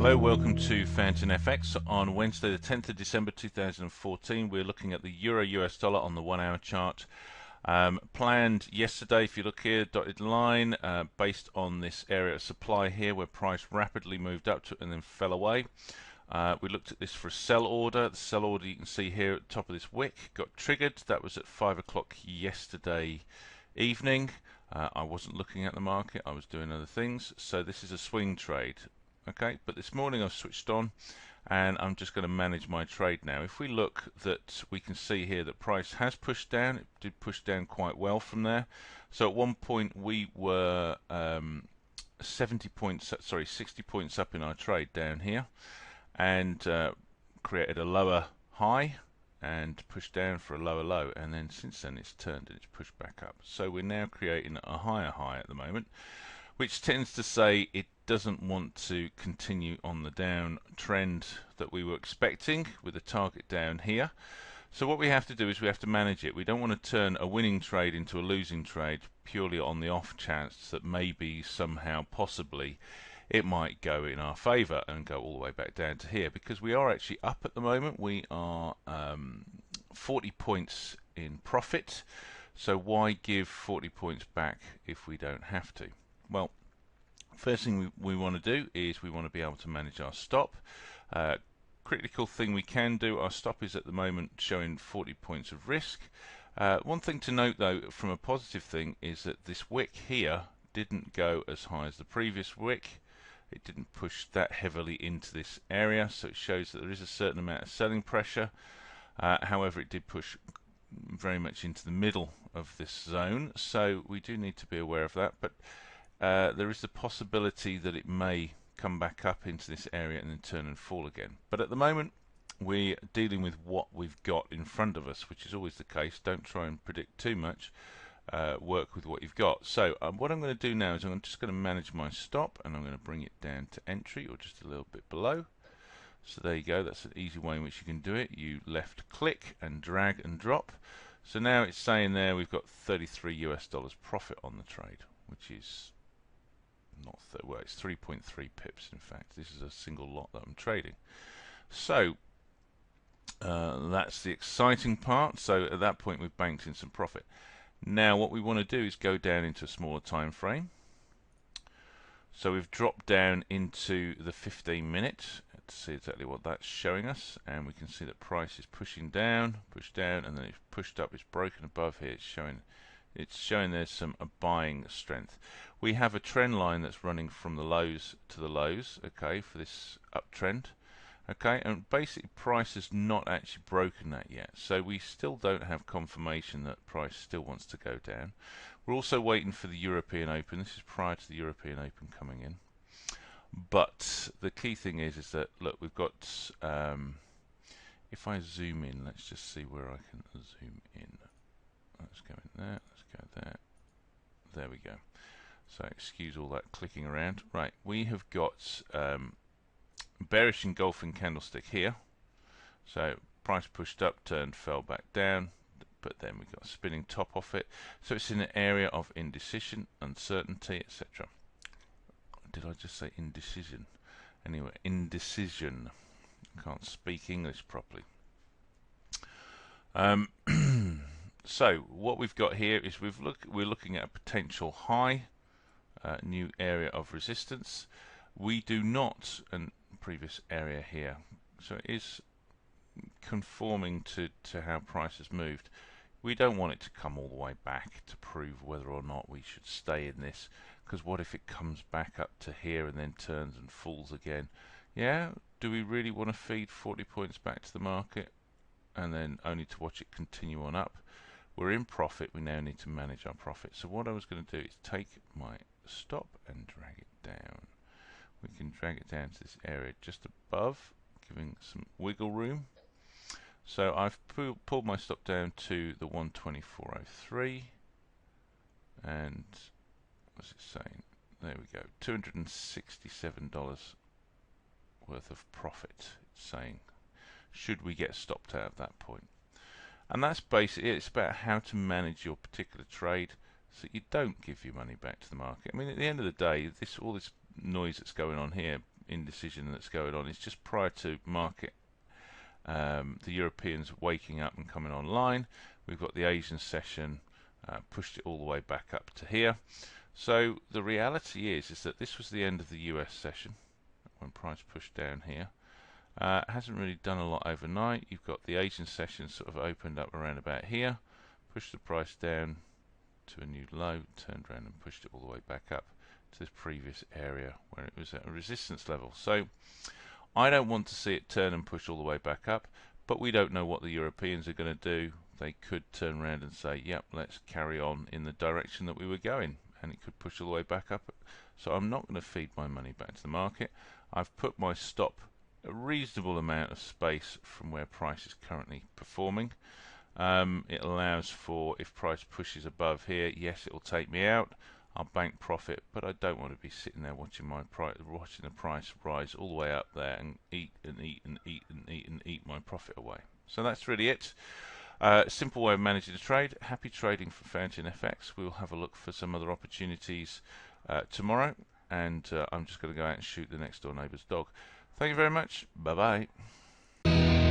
Hello, welcome to FountainFX. On Wednesday the 10th of December 2014, we're looking at the Euro US dollar on the 1 hour chart. Planned yesterday, if you look here, dotted line, based on this area of supply here where price rapidly moved up to and then fell away. We looked at this for a sell order. The sell order you can see here at the top of this wick got triggered. That was at 5 o'clock yesterday evening. I wasn't looking at the market, I was doing other things, so this is a swing trade. Okay, but this morning I've switched on and I'm just going to manage my trade now. If we look, that we can see here that price has pushed down. It did push down quite well from there. So at one point we were 60 points up in our trade down here, and created a lower high and pushed down for a lower low, and then since then it's turned and it's pushed back up. So we're now creating a higher high at the moment, which tends to say it doesn't want to continue on the down trend that we were expecting, with a target down here. So what we have to do is we have to manage it. We don't want to turn a winning trade into a losing trade purely on the off chance that maybe somehow possibly it might go in our favor and go all the way back down to here, because we are actually up at the moment. We are 40 points in profit, so why give 40 points back if we don't have to? Well, first thing we want to do is we want to be able to manage our stop. Critical thing we can do, our stop is at the moment showing 40 points of risk. One thing to note though, from a positive thing, is that this wick here didn't go as high as the previous wick. It didn't push that heavily into this area, so it shows that there is a certain amount of selling pressure. However, it did push very much into the middle of this zone, so we do need to be aware of that. But there is the possibility that it may come back up into this area and then turn and fall again. But at the moment we're dealing with what we've got in front of us, which is always the case. Don't try and predict too much. Work with what you've got. So what I'm going to do now is I'm just going to manage my stop, and I'm going to bring it down to entry, or just a little bit below. So there you go. That's an easy way in which you can do it. You left click and drag and drop. So now it's saying there we've got $33 US profit on the trade, which is not well, it's 3.3 pips. In fact, this is a single lot that I'm trading. So that's the exciting part. So at that point we've banked in some profit. Now what we want to do is go down into a smaller time frame. So we've dropped down into the 15-minute to see exactly what that's showing us, and we can see that price is pushing down, pushed down, and then it's pushed up. It's broken above here. It's showing there's some buying strength. We have a trend line that's running from the lows to the lows, okay, for this uptrend. Okay, and basically price has not actually broken that yet, so we still don't have confirmation that price still wants to go down. We're also waiting for the European Open. This is prior to the European Open coming in. But the key thing is that, look, we've got, if I zoom in, let's just see where I can zoom in. Let's go in there, let's go there. There we go. So excuse all that clicking around. Right, we have got bearish engulfing candlestick here. So price pushed up, turned, fell back down, but then we've got a spinning top off it. So it's in an area of indecision, uncertainty, etc. Did I just say indecision? Anyway, indecision. I can't speak English properly. So what we've got here is we're looking at a potential high, new area of resistance. We do not, and previous area here, so it is conforming to how price has moved. We don't want it to come all the way back to prove whether or not we should stay in this, because what if it comes back up to here and then turns and falls again? Yeah, do we really want to feed 40 points back to the market and then only to watch it continue on up? We're in profit, we now need to manage our profit. So what I was going to do is take my stop and drag it down. We can drag it down to this area just above, giving some wiggle room. So I've pulled my stop down to the 124.03, and what's it saying? There we go, $267 worth of profit. It's saying, should we get stopped out at that point? And that's basically it. It's about how to manage your particular trade so that you don't give your money back to the market. I mean, at the end of the day, all this noise that's going on here indecision that's going on. It's just prior to market, the Europeans waking up and coming online. We've got the Asian session pushed it all the way back up to here. So the reality is that this was the end of the US session when price pushed down here. Hasn't really done a lot overnight. You've got the Asian session sort of opened up around about here, pushed the price down to a new low, turned around and pushed it all the way back up to this previous area where it was at a resistance level. So I don't want to see it turn and push all the way back up, but we don't know what the Europeans are going to do. They could turn around and say, yep, let's carry on in the direction that we were going, and it could push all the way back up. So I'm not going to feed my money back to the market. I've put my stop a reasonable amount of space from where price is currently performing. It allows for, if price pushes above here, yes, it will take me out. I'll bank profit, but I don't want to be sitting there watching the price rise all the way up there and eat and eat and eat and eat and eat my profit away. So that's really it. Simple way of managing the trade. Happy trading for FountainFX. We'll have a look for some other opportunities tomorrow, and I'm just going to go out and shoot the next door neighbour's dog. Thank you very much. Bye bye.